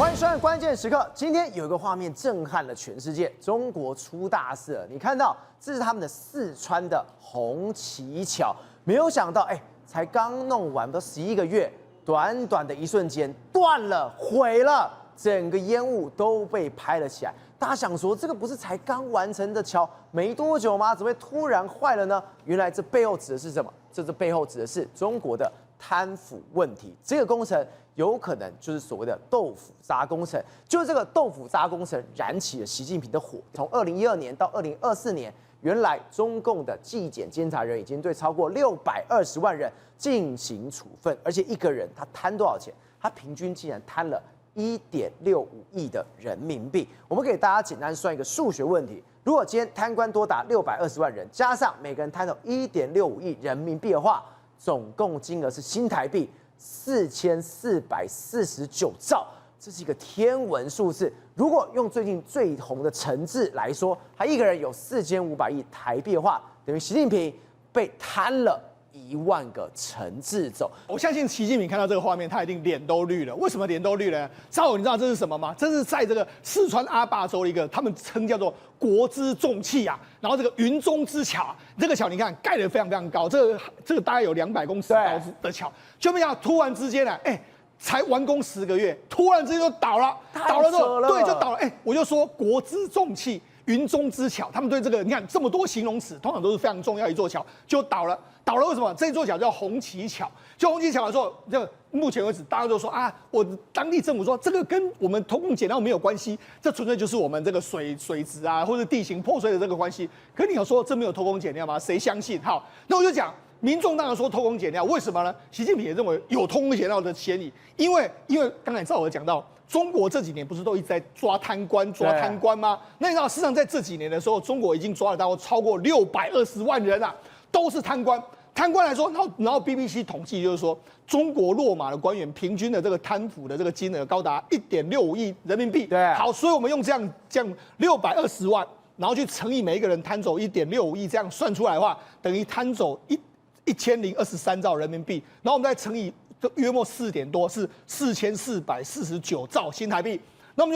欢迎收看关键时刻。今天有一个画面震撼了全世界，中国出大事了。你看到这是他们的四川的红旗桥，没有想到，才刚弄完，都11个月，短短的一瞬间断了，毁了，整个烟雾都被拍了起来。大家想说，这个不是才刚完成的桥没多久吗？怎么会突然坏了呢？原来这背后指的是什么？这背后指的是中国的贪腐问题。这个工程有可能就是所谓的豆腐渣工程，就是这个豆腐渣工程燃起了习近平的火。从2012年到2024年，原来中共的纪检监察人已经对超过620万人进行处分，而且一个人他贪多少钱？他平均竟然贪了1.65亿的人民币。我们给大家简单算一个数学问题：如果今天贪官多达620万人，加上每个人贪走1.65亿人民币的话，总共金额是新台币4449兆，这是一个天文数字。如果用最近最红的陈志来说，他一个人有4500亿台币的话，等于习近平被贪了1万个陈志走。我相信习近平看到这个画面，他一定脸都绿了。为什么脸都绿了？稍后你知道这是什么吗？这是在这个四川阿坝州的一个他们称叫做国之重器啊，然后这个云中之桥，这个桥你看盖得非常非常高，这个大概有200公尺高的桥，就没想到突然之间呢，才完工10个月，突然之间就倒了，倒了之后，对，就倒了。我就说国之重器。云中之桥，他们对这个你看这么多形容词，通常都是非常重要一座桥，就倒了。倒了为什么？这座桥叫红旗桥。就红旗桥的时候，就目前为止，大家都说啊，我当地政府说这个跟我们偷工减料没有关系，这纯粹就是我们这个水质啊，或者地形破碎的这个关系。可你要说这没有偷工减料吗？谁相信？好，那我就讲。民众当然说偷工减料，为什么呢？习近平也认为有偷工减料的嫌疑，因为刚才赵我讲到，中国这几年不是都一直在抓贪官吗？那你知道，事实上在这几年的时候，中国已经抓了大概超过620万人啊，都是贪官。贪官来说，然后 BBC 统计就是说，中国落马的官员平均的这个贪腐的这个金额高达1.65亿人民币。对，好，所以我们用这样620万，然后去乘以每一个人贪走1.65亿，这样算出来的话，等于贪走1023兆人民币，然后我们再乘以约莫4点多，是4449兆新台币。那我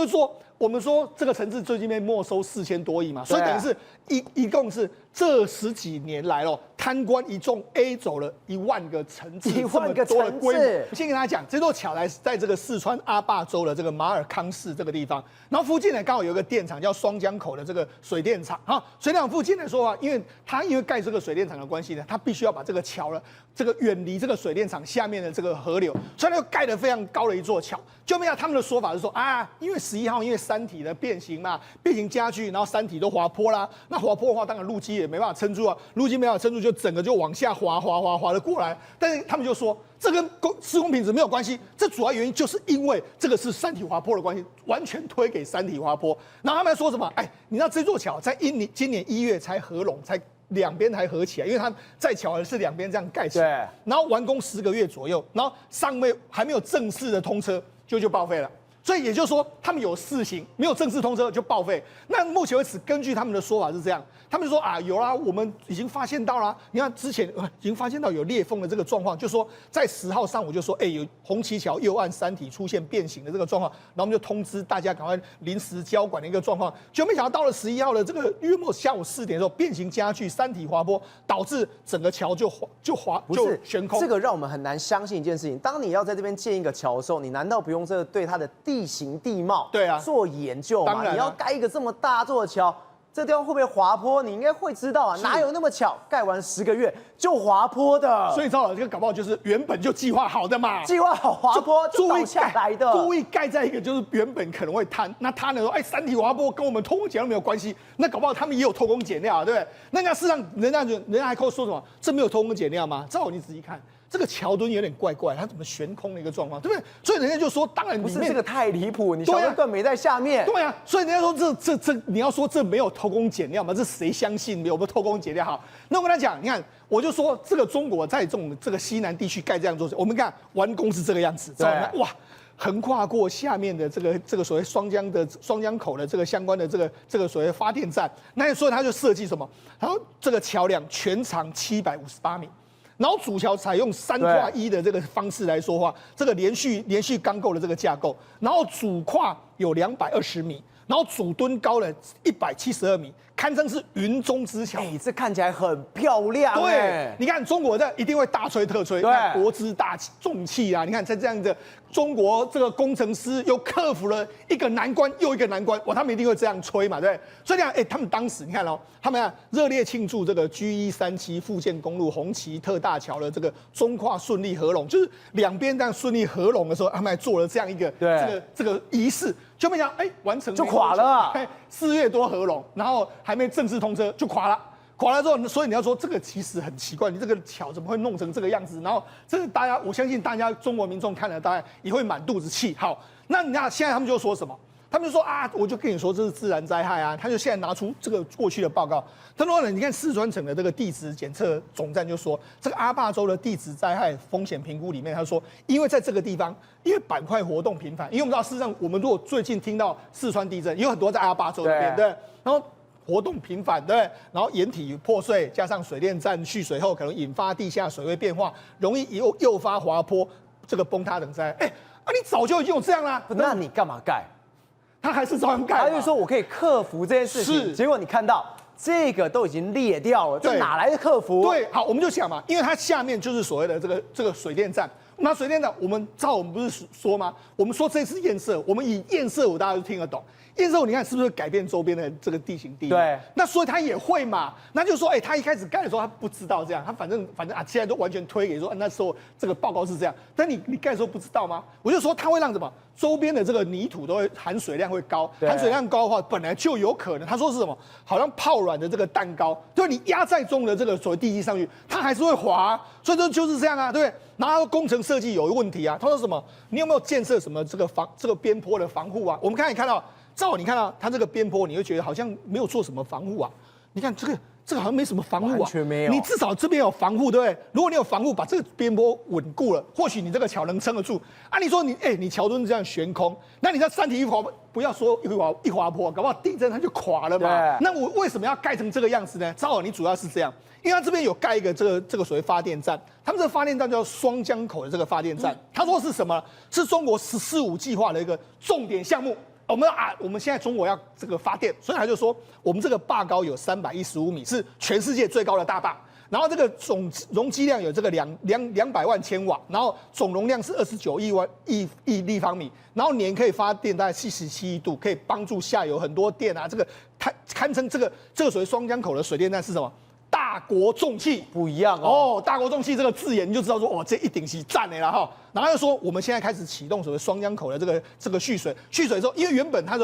们说这个陈志最近被没收4000多亿嘛，所以等于是一共是这10几年来贪官一众 A 走了1万个陈志，这么多的规模。我先跟大家讲，这座桥来在这个四川阿坝州的这个马尔康市这个地方，然后附近呢刚好有一个电厂叫双江口的这个水电厂哈。水电厂附近来说啊，因为盖这个水电厂的关系呢，它必须要把这个桥了这个远离这个水电厂下面的这个河流，所以它就盖得非常高的一座桥。就没有他们的说法是说啊，因为11号因为山体的变形嘛，变形加剧，然后山体都滑坡啦，那滑坡的话，当然路基也没办法撑住啊，路基没办法撑住，就整个就往下滑的过来。但是他们就说，这跟施工品质没有关系，这主要原因就是因为这个是山体滑坡的关系，完全推给山体滑坡。然后他们还说什么？你知道这座桥在今年1月才合拢，才2边才合起来，因为它在桥是2边这样盖起来，然后完工10个月左右，然后上面还没有正式的通车，就报废了。所以也就是说，他们有试行，没有正式通车就报废。那目前为止，根据他们的说法是这样，他们就说啊，有啦，我们已经发现到啦。你看之前已经发现到有裂缝的这个状况，就说在10号上午就说，有红旗桥右岸山体出现变形的这个状况，然后我们就通知大家赶快临时交管的一个状况。就没想到到了11号的这个约莫下午4点的时候，变形加剧，山体滑坡，导致整个桥就悬空。这个让我们很难相信一件事情：当你要在这边建一个桥的时候，你难道不用这个对它的地形地貌做研究吗？当然，你要盖一个这么大座的桥，这地方会不会滑坡？你应该会知道啊，哪有那么巧，盖完10个月就滑坡的？所以你知道这个搞不好就是原本就计划好的嘛，计划好滑坡就倒下来的，故意盖在一个就是原本可能会瘫，那他呢说，山体滑坡跟我们偷工减料没有关系，那搞不好他们也有偷工减料，对不对？那事实上人家还说什么，这没有偷工减料吗？照你仔细看。这个桥墩有点怪怪，它怎么悬空的一个状况，对不对？所以人家就说，当然不是这个太离谱，你桥墩根本没在下面。对啊，所以人家说这你要说这没有偷工减料吗？这谁相信有没有偷工减料？好，那我跟他讲，你看，我就说这个中国在这个西南地区盖这样做，我们看完工是这个样子，知道吗？哇！横跨过下面的这个所谓双江口的这个相关的这个所谓发电站，那所以他就设计什么？然后这个桥梁全长758米。然后主桥采用3跨1的这个方式来说话，这个连续钢构的这个架构，然后主跨有220米，然后主墩高了172米，堪称是云中之桥。这看起来很漂亮。对，你看中国这一定会大吹特吹，国之大重器啊！你看在这样的中国这个工程师又克服了一个难关又一个难关，他们一定会这样吹嘛，对不对？所以你看，他们当时你看他们热烈庆祝这个 G137福建公路红旗特大桥的这个中跨顺利合拢，就是两边这样顺利合拢的时候，他们还做了这样一个这个仪式。就没想完成就垮了，4月多合拢，然后还没正式通车就垮了。垮了之后，所以你要说这个其实很奇怪，你这个桥怎么会弄成这个样子？然后这个我相信大家中国民众看了大概也会满肚子气。好，那你看现在他们就说什么？他们就说啊，我就跟你说这是自然灾害啊。他就现在拿出这个过去的报告，他说呢，你看四川省的这个地质检测总站就说，这个阿坝州的地质灾害风险评估里面，他说，因为在这个地方，因为板块活动频繁，因为我们知道事实上，我们如果最近听到四川地震，有很多在阿坝州那边，对，然后活动频繁，对，然后岩体破碎，加上水电站蓄水后可能引发地下水位变化，容易诱发滑坡、这个崩塌等灾害。你早就已经有这样啦，那你干嘛盖？他还是照样盖，他就说我可以克服这件事情，结果你看到这个都已经裂掉了，这哪来的克服？对，好，我们就想嘛，因为它下面就是所谓的这个水电站，那水电站我们不是说吗？我们说这次验色，我们以验色舞大家都听得懂。验色舞你看是不是改变周边的这个地形地理？对，那所以他也会嘛，那就说，他一开始盖的时候他不知道这样，他反正现在都完全推给说，那时候这个报告是这样，但你盖的时候不知道吗？我就说它会让什么周边的这个泥土都会含水量会高，含水量高的话，本来就有可能，他说是什么？好像泡软的这个蛋糕，就是你压在中的这个所谓地基上去，它还是会滑，所以就是这样啊，对不对？然后工程设计有问题啊，他说什么？你有没有建设什么这个边坡的防护啊？我们刚才看到。照你看到它这个边坡，你会觉得好像没有做什么防护啊？你看这个好像没什么防护啊，完全没有。你至少这边有防护，对不对？如果你有防护，把这个边坡稳固了，或许你这个桥能撑得住。你说你桥墩这样悬空，那你在山体一滑，不要说一滑坡，搞不好地震它就垮了嘛。那我为什么要盖成这个样子呢？照你主要是这样，因为它这边有盖一个这个所谓发电站，他们这个发电站叫双江口的这个发电站，他说是什么？是中国“14·5”计划的一个重点项目。我们现在中国要这个发电，所以他就说我们这个坝高有315米，是全世界最高的大坝。然后这个总容积量有这个200万千瓦，然后总容量是29亿立方米，然后年可以发电大概47亿度，可以帮助下游很多电啊。这个堪称这个所谓双江口的水电站是什么？大国重器不一样哦，大国重器这个字眼你就知道说，这一定是赞的啦哈。然后又说我们现在开始启动所谓双江口的这个蓄水之后，因为原本它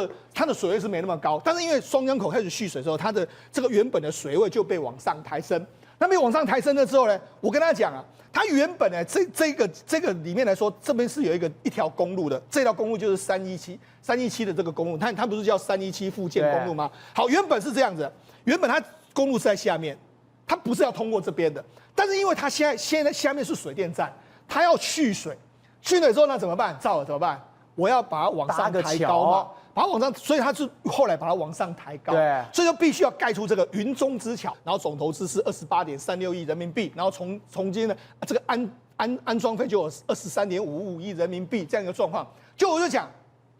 的水位是没那么高，但是因为双江口开始蓄水之后，它的这个原本的水位就被往上抬升。那被往上抬升了之后呢，我跟他讲啊，它原本呢这个里面来说，这边是有一条公路的，这条公路就是317的这个公路，它不是叫317福建公路吗？好，原本是这样子，原本它公路是在下面。它不是要通过这边的，但是因为它现在下面是水电站，它要蓄水之后那怎么办？造了怎么办？我要把它往上抬高嘛，把它往上，所以它是后来把它往上抬高，对，所以就必须要盖出这个云中之桥，然后总投资是28.36亿人民币，然后从今呢这个安装费就有23.55亿人民币这样一个状况，我就讲。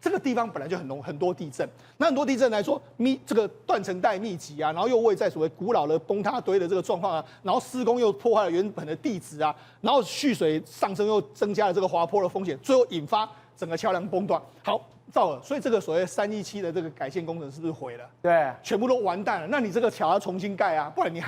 这个地方本来就很多地震，那很多地震来说，这个断层带密集啊，然后又位在所谓古老的崩塌堆的这个状况啊，然后施工又破坏了原本的地质啊，然后蓄水上升又增加了这个滑坡的风险，最后引发整个桥梁崩断。好，造了，所以这个所谓317的这个改线工程是不是毁了？对，全部都完蛋了。那你这个桥要重新盖啊，不然你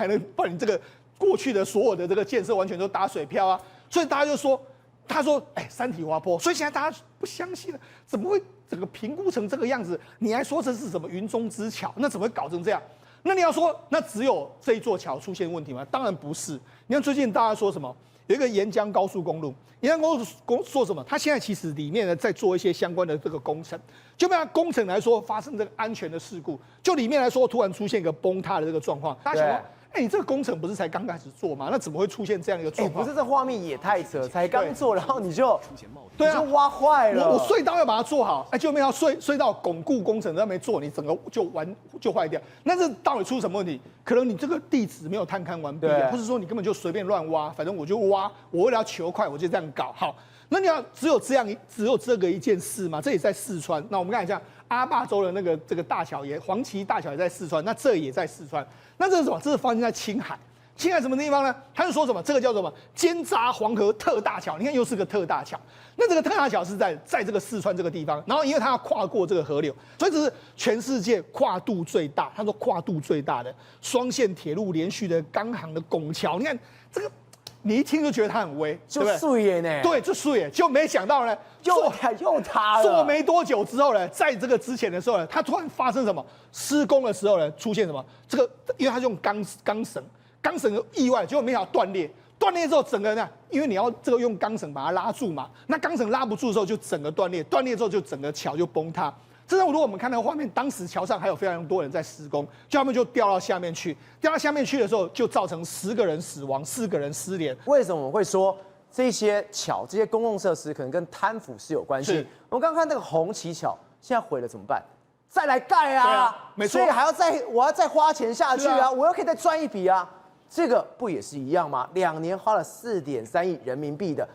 这个过去的所有的这个建设完全都打水漂啊。所以大家就说。他说：“山体滑坡，所以现在大家不相信了，怎么会整个评估成这个样子？你还说这是什么云中之桥？那怎么会搞成这样？那你要说，那只有这一座桥出现问题吗？当然不是。你看最近大家说什么？有一个沿江高速公路，沿江高速说什么？它现在其实里面呢在做一些相关的这个工程，就按工程来说发生这个安全的事故，就里面来说突然出现一个崩塌的这个状况，大家想说。”哎，你这个工程不是才刚开始做吗？那怎么会出现这样一个状况？不是，这画面也太扯，才刚做，然后你就对啊，挖坏了。我隧道要把它做好，哎，就没有隧道巩固工程都没做，你整个就坏掉。那这到底出什么问题？可能你这个地址没有探勘完毕，或是说你根本就随便乱挖，反正我就挖，我为了要求快，我就这样搞。好，那你要只有这个一件事吗？这也在四川。那我们看一下阿坝州的这个大桥黄岐大桥也在四川，那这也在四川。那这是什么？这是发生在青海。青海什么地方呢？他就说什么？这个叫什么？尖扎黄河特大桥。你看，又是个特大桥。那这个特大桥是在这个四川这个地方，然后因为它要跨过这个河流，所以这是全世界跨度最大。他说跨度最大的双线铁路连续的钢航的拱桥。你看这个，你一听就觉得它很威，就碎耶呢。对，就碎耶，就没想到呢，又塌了。做没多久之后呢，在这个之前的时候呢，它突然发生什么？施工的时候呢，出现什么？这个因为它是用钢绳的意外，结果没想到断裂。断裂之后，整个呢，因为你要这个用钢绳把它拉住嘛，那钢绳拉不住的时候，就整个断裂。断裂之后，就整个桥就崩塌。这如果我们看到画面，当时桥上还有非常多人在施工，他们就掉到下面去。掉到下面去的时候，就造成10个人死亡，4个人失联。为什么我们会说这些桥、这些公共设施可能跟贪腐是有关系？我们刚刚看那个红旗桥，现在毁了怎么办？再来盖啊！对啊，没错。所以我要再花钱下去啊，我又可以再赚一笔啊。这个不也是一样吗？2年花了4.3亿人民币的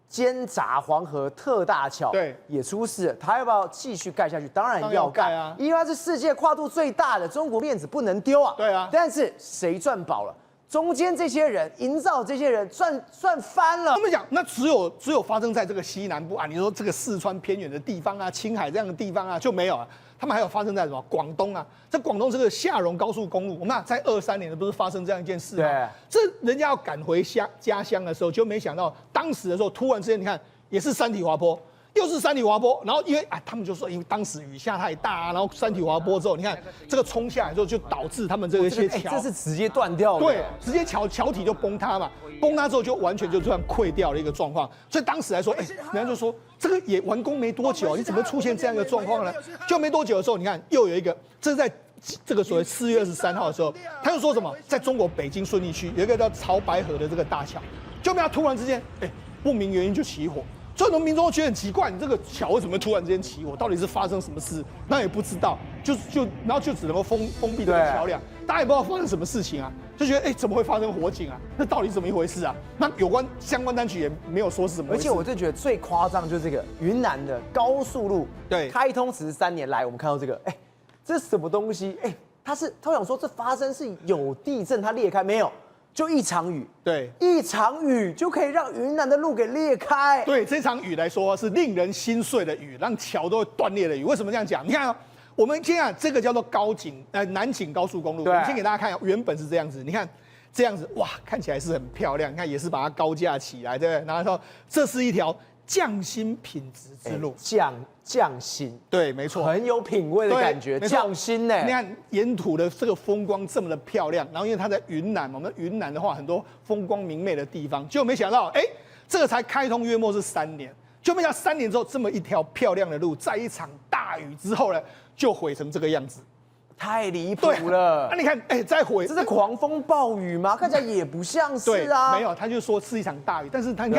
尖扎黄河特大桥，对，也出事了。他要不要继续盖下去？当然要盖啊，因为它是世界跨度最大的，中国面子不能丢啊。对啊。但是谁赚饱了？中间这些人营造这些人赚翻了。他们讲，那只有发生在这个西南部啊，你说这个四川偏远的地方啊，青海这样的地方啊就没有啊。他们还有发生在什么广东啊？在广东这个下荣高速公路，我们在23年的不是发生这样一件事吗？对，这人家要赶回家乡的时候，就没想到当时的时候，突然之间你看也是山体滑坡。又是山体滑坡，然后因为他们就说，因为当时雨下太大啊，然后山体滑坡之后，你看这个冲下来之后，就导致他们这些桥，这是直接断掉的，对，直接桥体就崩塌嘛，崩塌之后就完全就这样溃掉的一个状况。所以当时来说，人家就说这个也完工没多久，你怎么出现这样一个状况呢？就没多久的时候，你看又有一个，这是在这个所谓4月23号的时候，他又说什么，在中国北京顺义区有一个叫潮白河的这个大桥，就被他突然之间，不明原因就起火。所以很多民众都觉得很奇怪，你这个桥为什么突然之间起火？到底是发生什么事？那也不知道，然后就只能够封闭这个桥梁，大家也不知道发生什么事情啊，就觉得怎么会发生火警啊？那到底怎么一回事啊？那相关单局也没有说是怎么回事。而且我就觉得最夸张就是这个云南的高速路，对，开通13年来，我们看到这个，这是什么东西？他想说这发生是有地震，它裂开没有？就一场雨，对，一场雨就可以让云南的路给裂开。对，这场雨来说是令人心碎的雨，让桥都会断裂的雨。为什么这样讲？你看我们先讲这个叫做南景高速公路，我们先给大家看，原本是这样子，你看这样子，哇，看起来是很漂亮，你看也是把它高架起来，对不对？然后这是一条匠心品质之路，匠心，对，没错，很有品味的感觉，匠心呢。你看沿途的这个风光这么的漂亮，然后因为它在云南嘛，我们云南的话很多风光明媚的地方，结果没想到，这个才开通约莫是3年，就没想到3年之后这么一条漂亮的路，在一场大雨之后呢，就毁成这个样子。太离谱了！那你看，再毁，这是狂风暴雨吗？看起来也不像是啊。没有，他就说是一场大雨，但是你看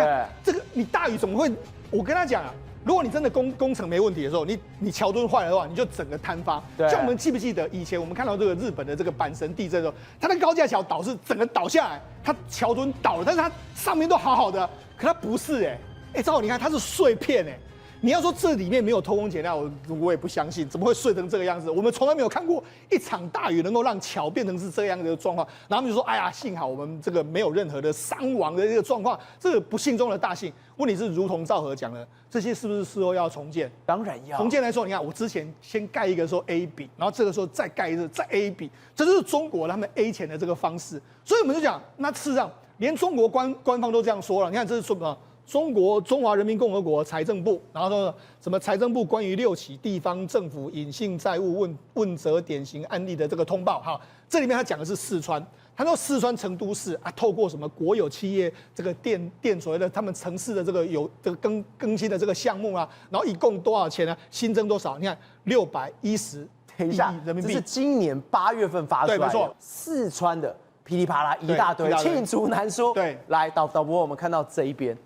这个，你大雨怎么会？我跟他讲啊，如果你真的工程没问题的时候，你桥墩坏了的话，你就整个坍塌。像我们记不记得以前我们看到这个日本的这个阪神地震的时候，它的高架桥是整个倒下来，它桥墩倒了，但是它上面都好好的，可它不是赵，你看它是碎片你要说这里面没有偷工减料，我也不相信，怎么会碎成这个样子？我们从来没有看过一场大雨能够让桥变成是这样的状况。然后他们就说：“哎呀，幸好我们这个没有任何的伤亡的这个状况，这个不幸中的大幸。”问题是，如同赵和讲的，这些是不是事后要重建？当然要重建来说，你看我之前先盖一个说 A 笔，然后这个时候再盖一个再 A 笔，这就是中国他们 A 钱的这个方式。所以我们就讲，那事实上连中国官方都这样说了。你看这是说什么？中华人民共和国财政部，然后说什么财政部关于6起地方政府隐性债务问责典型案例的这个通报，这里面他讲的是四川，他说四川成都市透过什么国有企业这个电所谓的他们城市的这个有这个更新的这个项目啊，然后一共多少钱呢？新增多少？你看610亿人民币，这是今年8月份发出来的，对，没错，四川的噼里啪啦一大堆，罄竹难书。对，来导播，我们看到这一边，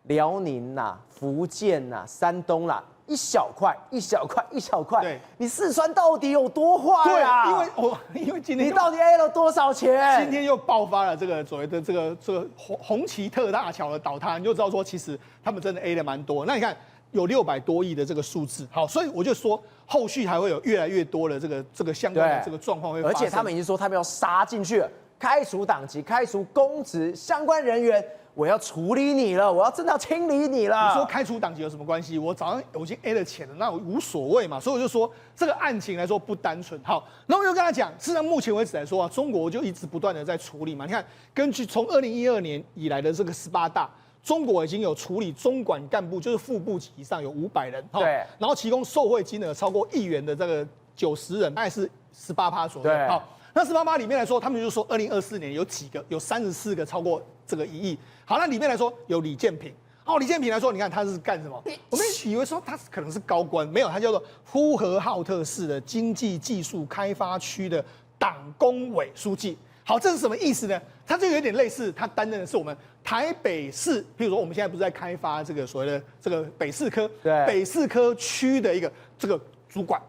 辽宁啦、福建啦、山东啦。一小块，一小块，一小块。对，你四川到底有多坏啊？因为今天你到底 A 了多少钱？今天又爆发了这个所谓的这个红旗特大桥的倒塌，你就知道说其实他们真的 A 的蛮多。那你看有600多亿的这个数字，好，所以我就说后续还会有越来越多的这个相关的这个状况会发生。而且他们已经说他们要杀进去了，开除党籍、开除公职相关人员。我要处理你了，我要真的要清理你了。你说开除党籍有什么关系？我早上我已经 A 了钱了，那我无所谓嘛。所以我就说这个案情来说不单纯。好，然后我就跟他讲，事实上目前为止来说啊，中国就一直不断的在处理嘛。你看，根据从2012年以来的这个18大，中国已经有处理中管干部，就是副部级以上有500人，对，然后提供受贿金额超过1亿元的这个90人，大概是18%左右。对，好。那18%里面来说，他们就说2024年有34个超过这个1亿。好，那里面来说有李建平。哦，李建平来说，你看他是干什么？我们以为说他可能是高官，没有，他叫做呼和浩特市的经济技术开发区的党工委书记。好，这是什么意思呢？他就有点类似，他担任的是我们台北市，譬如说我们现在不是在开发这个所谓的这个北四科，对，北四科区的一个这个主管。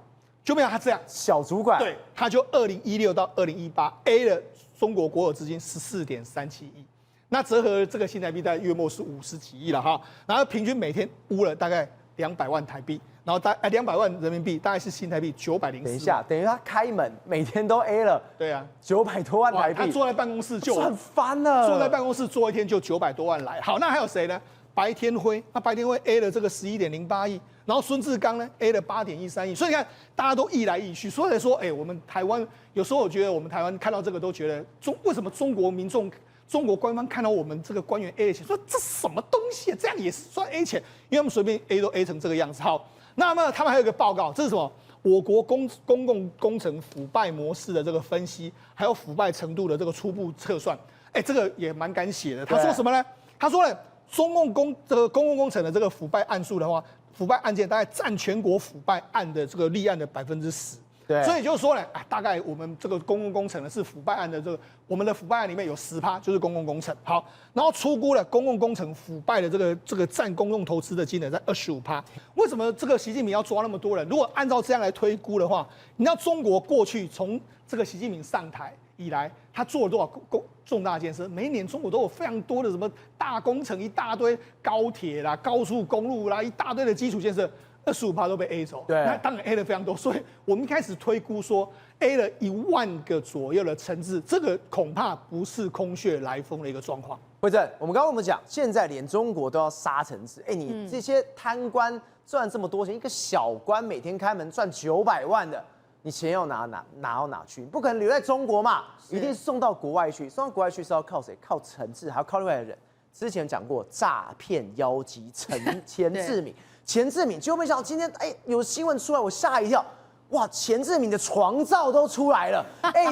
就没有他这样小主管，对，他就2016到2018 A 了中国国有资金14.37亿，那折合这个新台币大概约莫是50几亿了哈，然后平均每天污了大概200万台币，然后200万人民币，大概是新台币904。等一下，等于他开门每天都 A 了，对啊，900多万台币，他坐在办公室就赚翻了，坐在办公室坐一天就900多万来。好，那还有谁呢？白天辉，那白天辉 A 了这个11.08亿，然后孙志刚呢 A 了8.13亿，所以你看大家都议来议去，所以说，我们台湾有时候我觉得我们台湾看到这个都觉得为什么中国民众、中国官方看到我们这个官员 A 的钱，说这什么东西啊？这样也是算 A 钱？因为他们随便 A 都 A 成这个样子。好，那么他们还有一个报告，这是什么？我国公共工程腐败模式的这个分析，还有腐败程度的这个初步测算，这个也蛮敢写的。他说什么呢？他说呢，中共公共工程的这个腐败案数的话，腐败案件大概占全国腐败案的这个立案的10%。对，所以就是说呢，大概我们这个公共工程呢是腐败案的这个，我们的腐败案里面有10%就是公共工程。好，然后初估了公共工程腐败的这个占公共投资的金额在25%。为什么这个习近平要抓那么多人？如果按照这样来推估的话，你知道中国过去从这个习近平上台以来，他做了多少重大建设？每一年中国都有非常多的什么大工程，一大堆高铁啦、高速公路啦，一大堆的基础建设。25%都被 A 走，对，那当然 A 了非常多，所以我们一开始推估说 A 了1万个左右的层次，这个恐怕不是空穴来风的一个状况。慧珍，我们刚刚讲，现在连中国都要杀成质，你这些贪官赚这么多钱，一个小官每天开门赚900万的，你钱要拿到哪去？不可能留在中国嘛，一定送到国外去，送到国外去是要靠谁？靠陈志，还要靠另外的人。之前讲过诈骗妖姬钱志敏。钱志敏，结果没想到今天有新闻出来，我吓一跳，哇！钱志敏的床照都出来了，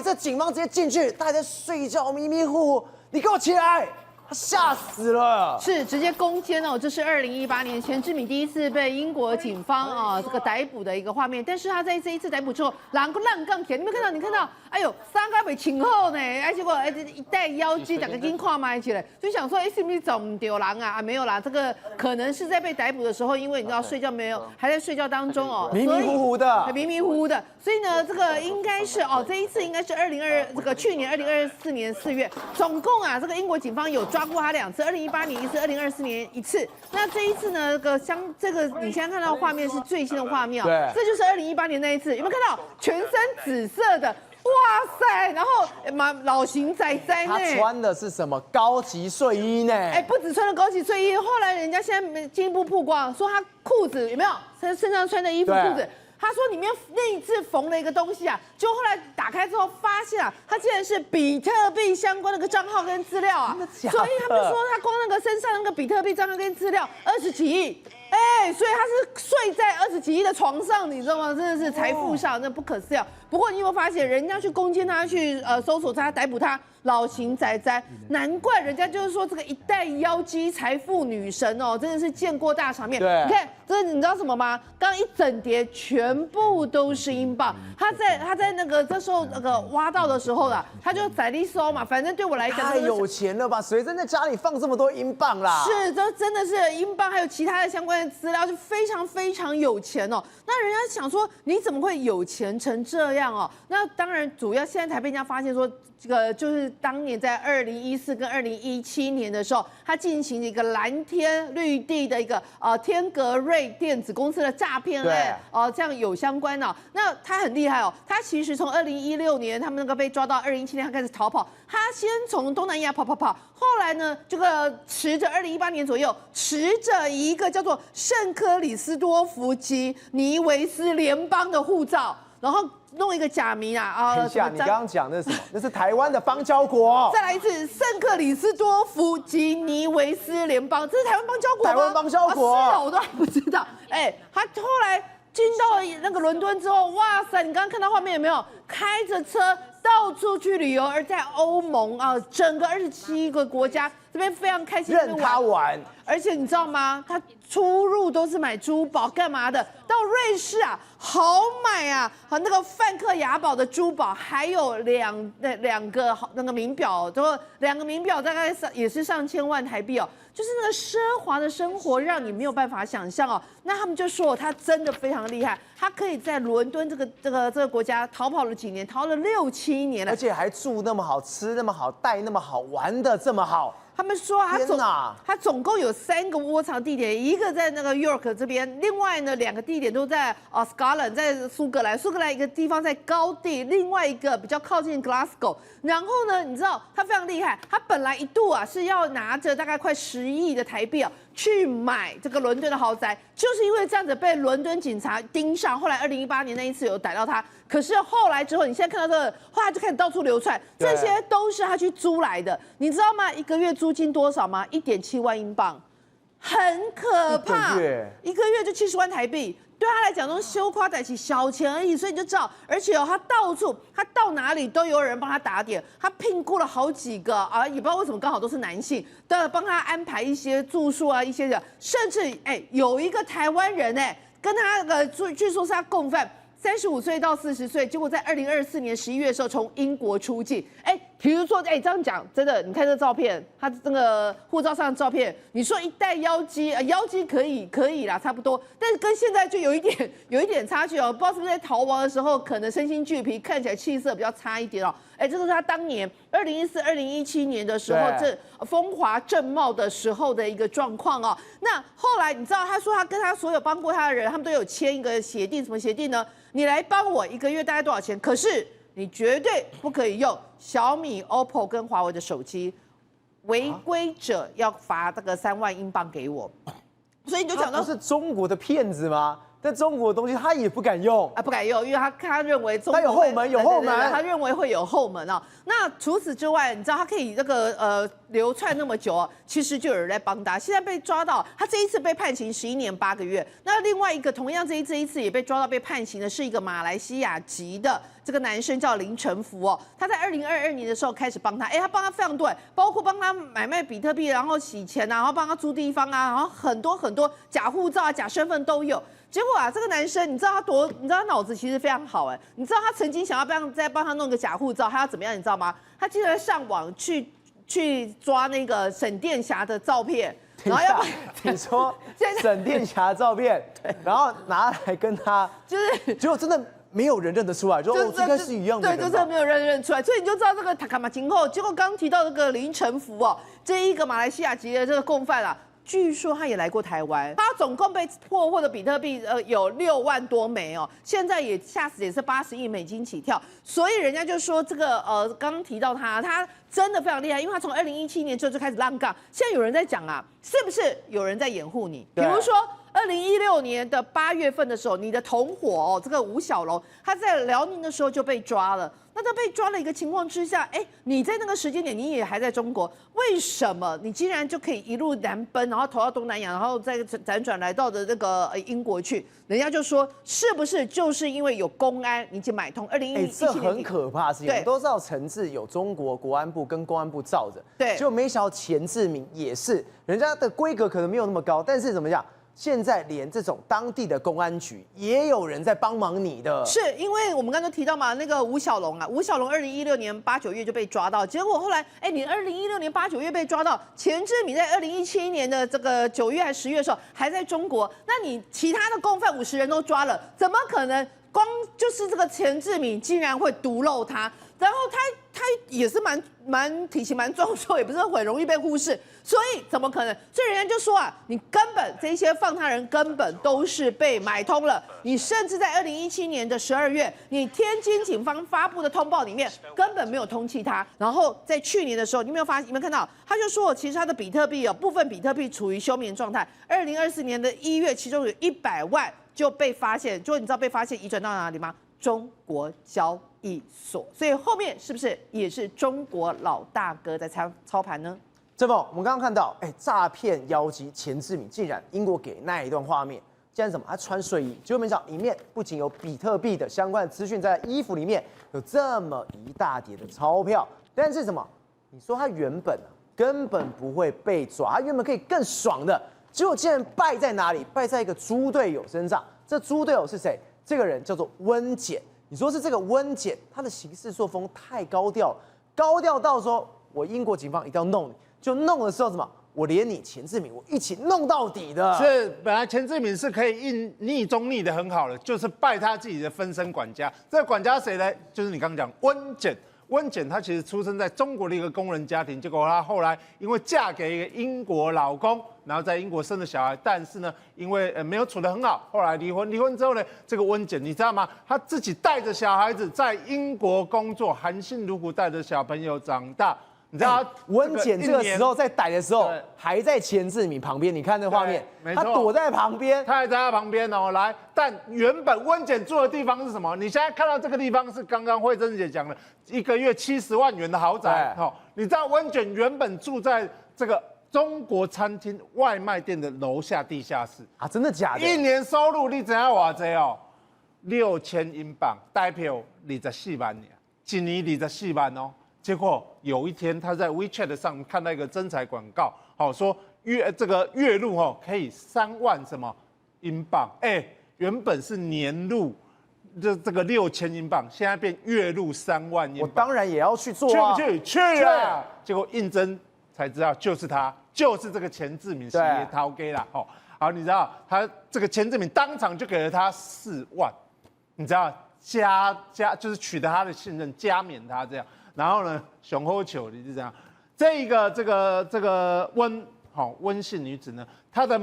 这警方直接进去，他还在睡觉，迷迷糊糊，你给我起来！他吓死了，是直接攻坚哦！这是2018年钱志敏第一次被英国警方这个逮捕的一个画面。但是他在这一次逮捕之后，狼杠起来，你没看到？你看到？哎呦，三个被请后呢，结果一带妖姬两个跟跨埋起来，就想说是不是走唔丢狼啊？没有啦，这个可能是在被逮捕的时候，因为你知道睡觉没有，还在睡觉当中哦，迷迷糊糊的，迷迷糊糊的。所以呢，这个应该是这一次应该是去年2024年4月，总共这个英国警方有抓过他2次，2018年一次，2024年一次。那这一次呢，这个你现在看到的画面是最新的画面对，这就是2018年那一次，有没有看到全身紫色的？哇塞！然后老型仔呢？他穿的是什么高级睡衣呢？不止穿了高级睡衣，后来人家现在进一步曝光，说他裤子有没有身上穿的衣服裤子？他说里面内置缝了一个东西啊，就后来打开之后发现他竟然是比特币相关的个账号跟资料啊，真的假的？所以他们说他光那个身上那个比特币账号跟资料20几亿。所以他是睡在20几亿的床上，你知道吗？真的是财富上那不可思议。不过你有没有发现，人家去攻坚他，去搜索他、逮捕他，老型仔仔，难怪人家就是说这个一代妖姬、财富女神哦，真的是见过大场面。对，你看这你知道什么吗？刚一整叠全部都是英镑，他在那个这时候那个挖到的时候啦，他就宰利收嘛，反正对我来讲太有钱了吧？谁真在家里放这么多英镑啦？是，这真的是英镑，还有其他的相关的资料，就非常非常有钱哦。那人家想说，你怎么会有钱成这样哦？那当然，主要现在才被人家发现说，这个就是当年在2014跟2017年的时候，他进行一个蓝天绿地的一个天格瑞电子公司的诈骗案，这样有相关的。那他很厉害哦，他其实从2016年他们那个被抓到2017年他开始逃跑，他先从东南亚跑，后来呢，这个持着2018年左右持着一个叫做圣克里斯多福吉尼维斯联邦的护照，然后弄一个假名等一下，你刚刚讲的是什么？那是台湾的邦交国。再来一次，圣克里斯多福吉尼维斯联邦，这是台湾邦交国吗？台湾邦交国。是啊，我都还不知道。他后来进到那个伦敦之后，哇塞，你刚刚看到画面有没有？开着车到处去旅游，而在欧盟整个27个国家这边非常开心，任他玩。而且你知道吗？他出入都是买珠宝干嘛的？到瑞士豪买和那个梵克雅宝的珠宝，还有两个那个名表，都2个名表大概也是上千万台币哦。就是那个奢华的生活，让你没有办法想象哦。那他们就说他真的非常厉害，他可以在伦敦这个国家逃跑了几年，逃了6、7年了，而且还住那么好，吃那么好，带那么好，玩的这么好。他们说他总共有3个窝藏地点，一个在那个 York 这边，另外呢2个地点都在Scotland， 在苏格兰一个地方在高地，另外一个比较靠近 Glasgow。然后呢，你知道他非常厉害，他本来一度是要拿着大概快10亿的台币去买这个伦敦的豪宅，就是因为这样子被伦敦警察盯上。后来2018年那一次有逮到他，可是后来之后，你现在看到这个，后来就开始到处流窜，这些都是他去租来的，你知道吗？1个月租金多少吗？1.7万英镑，很可怕，一个月就70万台币。对他来讲，都是羞夸得起小钱而已，所以你就知道，而且他到哪里都有人帮他打点，他聘雇了好几个也不知道为什么刚好都是男性，的帮他安排一些住宿一些的，甚至有一个台湾人跟他据说是他共犯。35岁到40岁，结果在2024年11月的时候从英国出境。比如说，这样讲真的，你看这照片，他这个护照上的照片，你说一代妖姬，妖姬可以啦，差不多，但是跟现在就有一点差距哦。不知道是不是在逃亡的时候，可能身心俱疲，看起来气色比较差一点哦。这个是他当年2014、2017年的时候，这风华正茂的时候的一个状况哦。那后来你知道，他说他跟他所有帮过他的人，他们都有签一个协定，什么协定呢？你来帮我1个月大概多少钱？可是你绝对不可以用小米、OPPO 跟华为的手机，违规者要罚这个3万英镑给我。所以你就讲到，是中国的骗子吗？但中国的东西他也不敢用不敢用，因为他认为中国他有后门，他认为会有后门哦。那除此之外，你知道他可以这个流窜那么久其实就有人在帮他。现在被抓到，他这一次被判刑11年8个月。那另外一个同样这一次也被抓到被判刑的是一个马来西亚籍的这个男生叫林承福他在2022年的时候开始帮他，他帮他非常多，包括帮他买卖比特币，然后洗钱然后帮他租地方然后很多假护照假身份都有。结果这个男生，你知道他脑子其实非常好你知道他曾经想要再帮他弄个假护照，他要怎么样？你知道吗？他竟然上网去抓那个沈殿霞的照片，然后你说沈殿霞照片，然后拿来跟他，结果真的没有人认得出来，就应该是一样的人，对，就是没有人认出来，所以你就知道这个塔卡马今后，结果刚提到这个林承福这一个马来西亚籍的这个共犯据说他也来过台湾，他总共被破获的比特币有6万多枚现在也吓死也是80亿美金起跳，所以人家就说这个刚刚提到他真的非常厉害，因为他从2017年之后就开始浪杠，现在有人在讲是不是有人在掩护你？比如说2016年的8月份的时候，你的同伙哦，这个吴小龙，他在辽宁的时候就被抓了。那他被抓了一个情况之下，你在那个时间点你也还在中国，为什么你竟然就可以一路南奔，然后投到东南亚，然后再辗转来到的这个英国去？人家就说是不是就是因为有公安已经买通2017年？这很可怕的事情。我们都知道陈志有中国国安部跟公安部罩着，对，就没想到钱志明也是，人家的规格可能没有那么高，但是怎么讲？现在连这种当地的公安局也有人在帮忙你的，是因为我们刚才提到嘛，那个吴小龙2016年8、9月就被抓到，结果后来，你2016年8、9月被抓到，钱志明在2017年的这个9月还是10月的时候还在中国，那你其他的共犯50人都抓了，怎么可能光就是这个钱志明竟然会独漏他？然后他也是体型蛮壮硕，也不是很容易被忽视，所以怎么可能？所以人家就说你根本这些放他人根本都是被买通了。你甚至在2017年的12月，你天津警方发布的通报里面根本没有通缉他。然后在去年的时候，你有没有看到？他就说其实他的比特币部分比特币处于休眠状态。2024年的1月，其中有100万就被发现，就你知道被发现移转到哪里吗？中国交易所，所以后面是不是也是中国老大哥在操盘呢？这么我们刚刚看到，诈骗妖姬钱志明竟然英国给那一段画面，竟然什么？他穿睡衣，结果没想到里面不仅有比特币的相关的资讯，在衣服里面有这么一大叠的钞票，但是什么？你说他原本根本不会被抓，他原本可以更爽的，结果竟然败在哪里？败在一个猪队友身上。这猪队友是谁？这个人叫做温检，你说是这个温检，他的行事作风太高调了，高调到说我英国警方一定要弄你，就弄的时候什么，我连你钱志明我一起弄到底的。是，本来钱志明是可以逆中逆的很好的，就是拜他自己的分身管家。这个管家谁呢？就是你刚刚讲温检。温检她其实出生在中国的一个工人家庭，结果她后来因为嫁给一个英国老公，然后在英国生了小孩，但是呢，因为没有处得很好，后来离婚。离婚之后呢，这个温检你知道吗？她自己带着小孩子在英国工作，含辛茹苦带着小朋友长大。你知道温检这个时候在逮的时候，还在钱志明旁边，你看那画面，他躲在旁边，他还在他旁边哦。来，但原本温检住的地方是什么？你现在看到这个地方是刚刚慧珍姐讲的，1个月70万元的豪宅。你知道温检原本住在这个中国餐厅外卖店的楼下地下室啊？真的假的？一年收入你知道多少哦？6000英镑，代表24万年，一年24万哦。结果有一天，他在 WeChat 上看到一个征才广告，说这个月入可以3万什么英镑，原本是年入这个6000英镑，现在变月入3万英镑。我当然也要去做啊，去不去？去啊！结果应征才知道，就是他，就是这个钱志明企业掏给了好，你知道他这个钱志明当场就给了他4万，你知道加就是取得他的信任，加冕他这样。然后呢，熊厚球你是这样，这个温姓女子呢，她的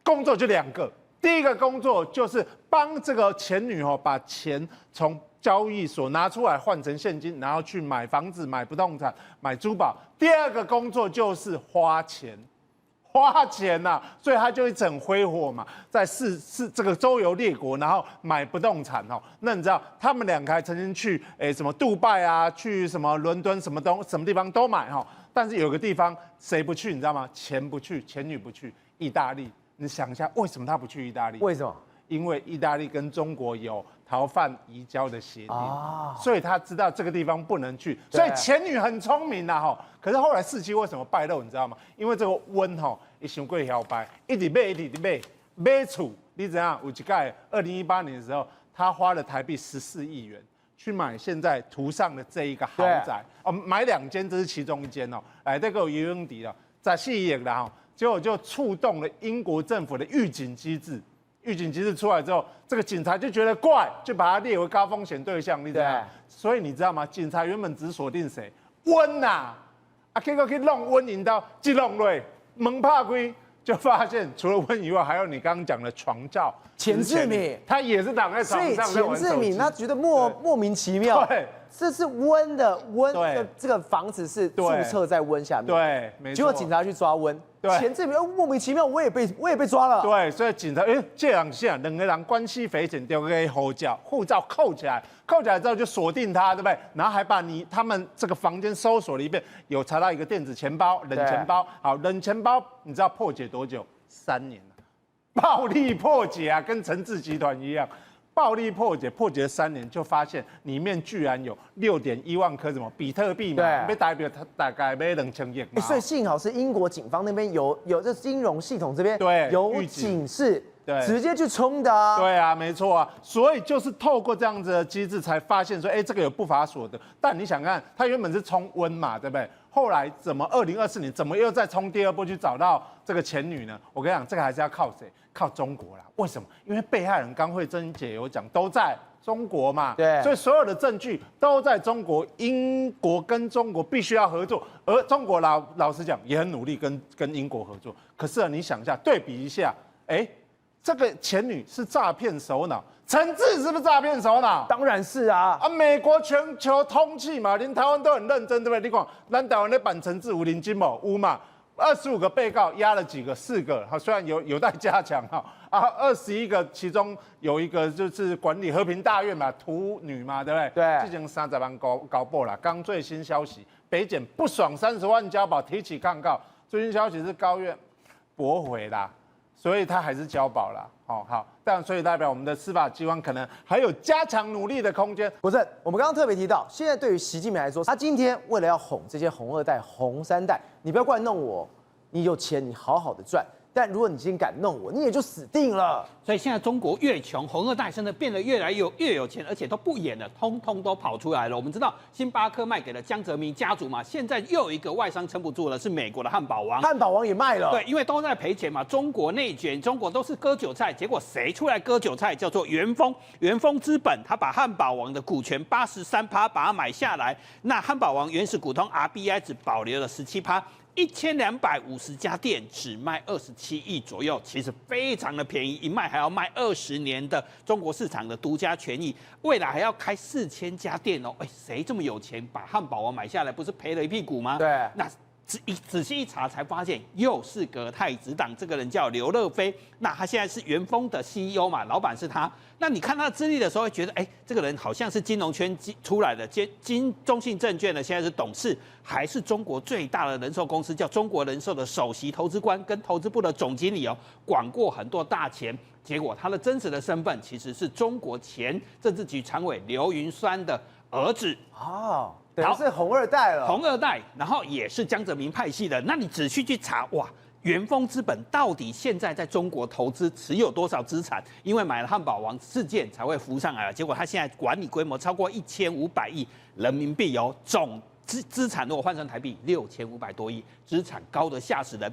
工作就2个，第一个工作就是帮这个前女把钱从交易所拿出来换成现金，然后去买房子、买不动产、买珠宝。第二个工作就是花钱呐，所以他就一直很挥霍嘛，在这个周游列国，然后买不动产那你知道他们2个还曾经去什么杜拜啊，去什么伦敦什么地方都买但是有个地方谁不去你知道吗？钱不去，前女不去，意大利。你想一下，为什么他不去意大利？为什么？因为意大利跟中国有逃犯移交的协定，所以他知道这个地方不能去，所以前女很聪明呐可是后来4期为什么败露，你知道吗？因为这个温也伤过摇摆，一直买厝，你怎样？有一届2018年的时候，他花了台币14亿元去买现在图上的这一个豪宅，买2间，这是其中1间来这个有游泳池了，14亿啦结果就触动了英国政府的预警机制。预警机制出来之后，这个警察就觉得怪，就把他列为高风险对象，你知道？所以你知道吗？警察原本只锁定谁？温呐，结果去弄温引到一弄类门怕开，就发现除了温以外，还有你刚刚讲的床照钱志明，他也是躺在床上。所以钱志明他觉得莫名其妙。对，这是温的对这个房子是注册在温下面，对，没错。结果警察去抓温，对钱这边莫名其妙我也被抓了，对，所以警察这两下两个人关系匪浅，丢个护照扣起来之后就锁定他，对不对？然后还把他们这个房间搜索了一遍，有查到一个电子钱包、冷钱包。好，冷钱包你知道破解多久？3年了，暴力破解啊，跟陈志集团一样。暴力破解了3年，就发现里面居然有6.1万颗什么比特币嘛，被代表它大概被2000亿嘛。所以幸好是英国警方那边有这金融系统这边有警示，直接去冲的啊。对啊，没错啊。所以就是透过这样子的机制，才发现说，这个有不法所得。但你想看，它原本是冲温嘛，对不对？后来怎么2024年怎么又再冲第2波去找到这个前女呢？我跟你讲，这个还是要靠谁？靠中国啦。为什么？因为被害人刚慧珍姐有讲，都在中国嘛。对，所以所有的证据都在中国，英国跟中国必须要合作，而中国老实讲也很努力跟英国合作。可是你想一下，对比一下，这个前女是诈骗首脑。陈志是不是诈骗首脑？当然是啊！美国全球通缉嘛，连台湾都很认真，对不对？你看，咱台湾的版陈志有零金某有嘛？25个被告压了几个？4个，好，虽然有待加强哈，21个，其中有一个就是管理和平大院嘛，屠女嘛，对不对？对，之前30万搞爆了。刚最新消息，北检不爽30万交保，提起抗告。最新消息是高院驳回啦。所以他还是交保了，好，但所以代表我们的司法机关可能还有加强努力的空间。不是，我们刚刚特别提到，现在对于习近平来说，他今天为了要哄这些红2代、红3代，你不要过来弄我，你有钱你好好的赚。但如果你今天敢弄我，你也就死定了。所以现在中国越穷，红2代真的变得越来越有钱，而且都不演了，通通都跑出来了。我们知道星巴克卖给了江泽民家族嘛，现在又有一个外商撑不住了，是美国的汉堡王。汉堡王也卖了，对，因为都在赔钱嘛，中国内卷，中国都是割韭菜，结果谁出来割韭菜？叫做元丰资本，他把汉堡王的股权83%把它买下来，那汉堡王原始股东 RBI 只保留了17%。1250家店只卖27亿左右，其实非常的便宜，一卖还要卖20年的中国市场的独家权益，未来还要开4000家店哦。谁这么有钱把汉堡王买下来，不是赔了一屁股吗？对，那仔细一查才发现，又是个太子党，这个人叫刘乐飞，那他现在是元丰的 CEO 嘛，老板是他。那你看他的资历的时候，会觉得，这个人好像是金融圈出来的，中信证券的现在是董事，还是中国最大的人寿公司叫中国人寿的首席投资官跟投资部的总经理哦，管过很多大钱。结果他的真实的身份其实是中国前政治局常委刘云山的儿子。哦，等于是红2代了。红2代，然后也是江泽民派系的。那你仔细去查，哇，元丰资本到底现在在中国投资持有多少资产？因为买了汉堡王事件才会浮上来了。结果他现在管理规模超过1500亿人民币哦，总资产如果换成台币6500多亿，资产高得吓死人，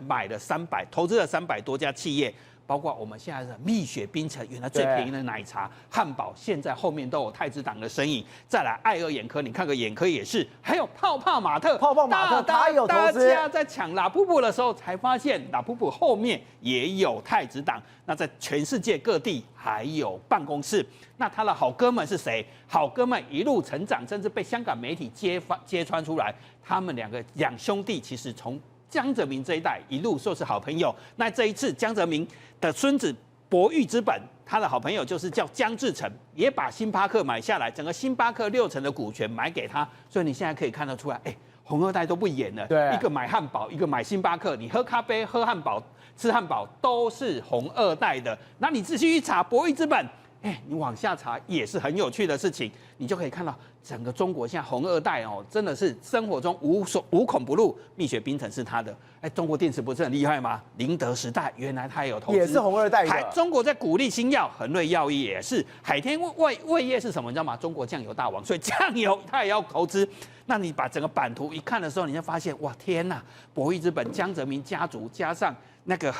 投资了300多家企业。包括我们现在的蜜雪冰城，原来最便宜的奶茶、汉堡，现在后面都有太子党的身影。再来爱尔眼科，你看个眼科也是，还有泡泡玛特，他有投资。大家在抢拉布布的时候，才发现拉布布后面也有太子党。那在全世界各地还有办公室。那他的好哥们是谁？好哥们一路成长，甚至被香港媒体揭穿出来。他们两兄弟其实从江泽民这一代一路说是好朋友。那这一次江泽民的孙子博裕资本，他的好朋友就是叫江志成，也把星巴克买下来，整个星巴克60%的股权买给他。所以你现在可以看得出来，红2代都不演了，对，一个买汉堡，一个买星巴克，你喝咖啡、喝汉堡、吃汉堡都是红2代的。那你仔细去查博裕资本，你往下查也是很有趣的事情，你就可以看到整个中国现在红2代哦，真的是生活中无孔不入。蜜雪冰城是他的，中国电池不是很厉害吗？宁德时代原来他也有投资，也是红2代的。中国在鼓励新药，恒瑞药业也是，海天味业是什么？你知道吗？中国酱油大王，所以酱油他也要投资。那你把整个版图一看的时候，你就发现，哇，天哪！博裕资本、江泽民家族加上那个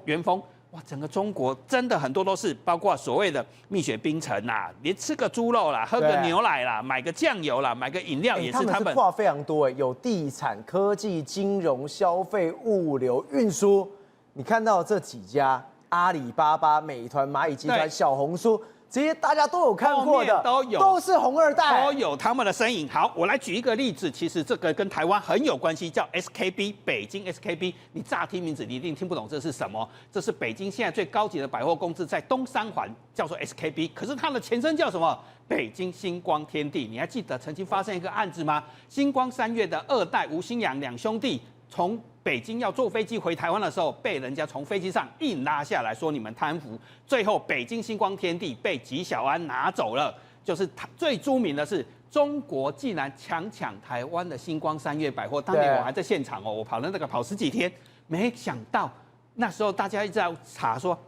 元丰。哇，整个中国真的很多都是，包括所谓的蜜雪冰城啦，连吃个猪肉啦，喝个牛奶啦，买个酱油啦，买个饮料也是他们。跨非常多，有地产、科技、金融、消费、物流、运输。你看到这几家，阿里巴巴、美团、蚂蚁集团、小红书，这些大家都有看过的，都有，都是红二代，都有他们的身影。好，我来举一个例子，其实这个跟台湾很有关系，叫 SKB 北京 SKB。你乍听名字，你一定听不懂这是什么。这是北京现在最高级的百货公司，在东三环，叫做 SKB。可是它的前身叫什么？北京星光天地。你还记得曾经发生一个案子吗？星光三月的二代吴新阳两兄弟从北京要坐飞机回台湾的时候，被人家从飞机上硬拉下来，说你们贪腐。最后，北京星光天地被纪晓岚拿走了。就是最著名的是，中国竟然强抢台湾的星光三月百货。当年我还在现场哦，我跑了那个跑10几天，没想到那时候大家一直在查说，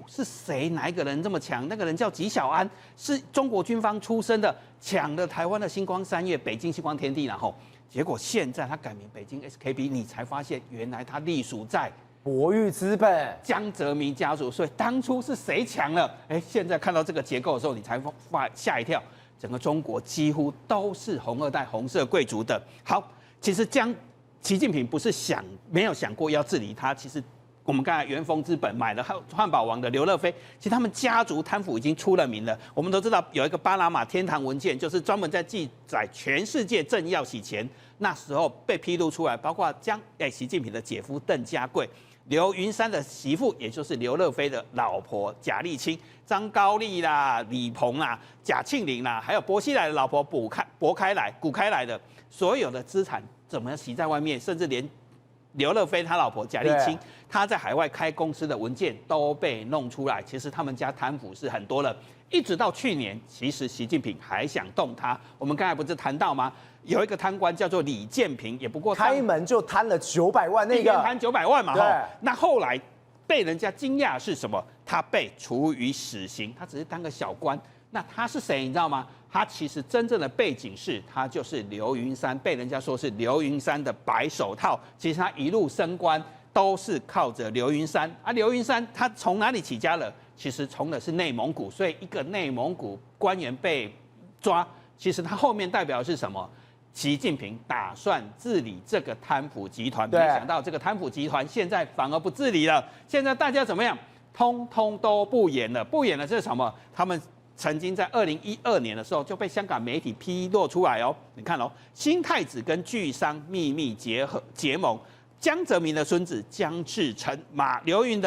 是谁哪一个人这么强？那个人叫纪晓岚，是中国军方出身的，抢了台湾的星光三月、北京星光天地，然后。结果现在他改名北京 SKB， 你才发现原来他隶属在博裕资本江泽民家族，所以当初是谁抢了？现在看到这个结构的时候，你才吓一跳，整个中国几乎都是红二代、红色贵族的。好，其实习近平不是没有想过要治理他，其实。我们刚才元丰资本买了汉堡王的刘乐飞，其实他们家族贪腐已经出了名了。我们都知道有一个巴拿马天堂文件，就是专门在记载全世界政要洗钱，那时候被披露出来，包括习近平的姐夫邓家贵、刘云山的媳妇，也就是刘乐飞的老婆贾丽青、张高丽啦、李鹏啦、贾庆林啦，还有薄熙来的老婆古开来的所有的资产怎么洗在外面，甚至连刘乐飞他老婆贾丽青，他在海外开公司的文件都被弄出来。其实他们家贪腐是很多了，一直到去年，其实习近平还想动他。我们刚才不是谈到吗？有一个贪官叫做李建平，也不过开门就贪了900万，那个贪900万嘛。对，那后来被人家惊讶是什么？他被处以死刑，他只是当个小官。那他是谁？你知道吗？他其实真正的背景是，他就是刘云山，被人家说是刘云山的白手套。其实他一路升官都是靠着刘云山啊。刘云山他从哪里起家了？其实从的是内蒙古，所以一个内蒙古官员被抓，其实他后面代表的是什么？习近平打算治理这个贪腐集团，没想到这个贪腐集团现在反而不治理了。现在大家怎么样？通通都不演了，不演了是什么？他们曾经在2012年的时候就被香港媒体披露出来哦。你看哦，新太子跟巨商秘密结盟，江泽民的孙子江志成、刘云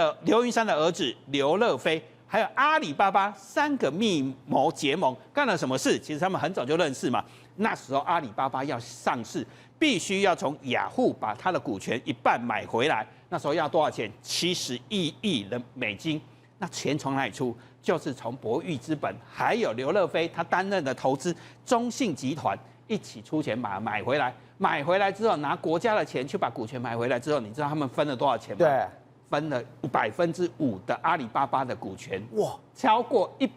山的儿子刘乐飞，还有阿里巴巴3个密谋结盟，干了什么事？其实他们很早就认识嘛。那时候阿里巴巴要上市，必须要从雅虎把他的股权一半买回来。那时候要多少钱？71亿美金。那钱从哪里出？就是从博裕资本还有刘乐飞他担任的投资中信集团一起出钱买回来。买回来之后，拿国家的钱去把股权买回来之后，你知道他们分了多少钱吗？对，分了5%的阿里巴巴的股权，哇，超过100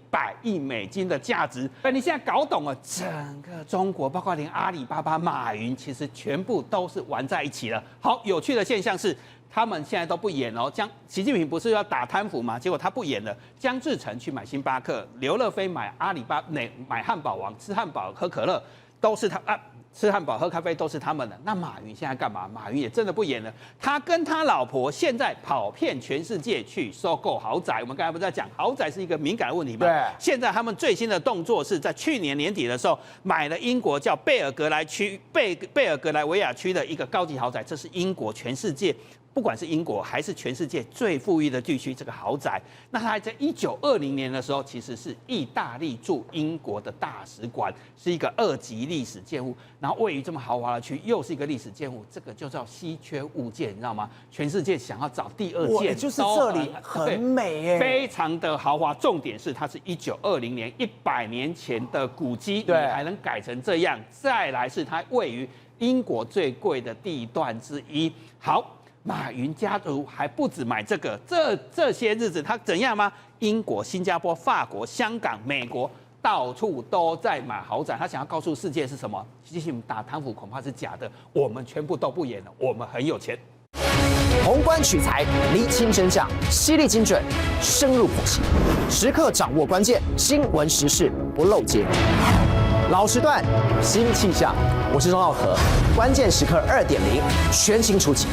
亿美金的价值。所以你现在搞懂了，整个中国，包括连阿里巴巴、马云，其实全部都是玩在一起了。好，有趣的现象是，他们现在都不演哦。习近平不是要打贪腐吗？结果他不演了。江志成去买星巴克，刘乐飞买买汉堡王，吃汉堡喝可乐，都是他啊。吃汉堡喝咖啡都是他们的。那马云现在干嘛？马云也真的不演了，他跟他老婆现在跑遍全世界去收购豪宅。我们刚才不是在讲豪宅是一个敏感的问题吗？对。现在他们最新的动作是在去年年底的时候买了英国叫贝尔格莱维亚区的一个高级豪宅，这是英国全世界。不管是英国还是全世界最富裕的地区，这个豪宅，那它还在1920年的时候，其实是意大利驻英国的大使馆，是一个2级历史建物。然后位于这么豪华的区，又是一个历史建物，这个就叫稀缺物件，你知道吗？全世界想要找第2件，就是这里很美耶，非常的豪华。重点是它是1920年100年前的古迹，你还能改成这样。再来是它位于英国最贵的地段之一。好。马云家族还不止买这个，这些日子他怎样吗？英国、新加坡、法国、香港、美国，到处都在买豪宅。他想要告诉世界是什么？习近平打贪腐恐怕是假的，我们全部都不演了，我们很有钱。宏观取材，厘清真相，犀利精准，深入剖析，时刻掌握关键，新闻时事不漏接。老时段，新气象，我是钟浩和，关键时刻2.0，全新出击。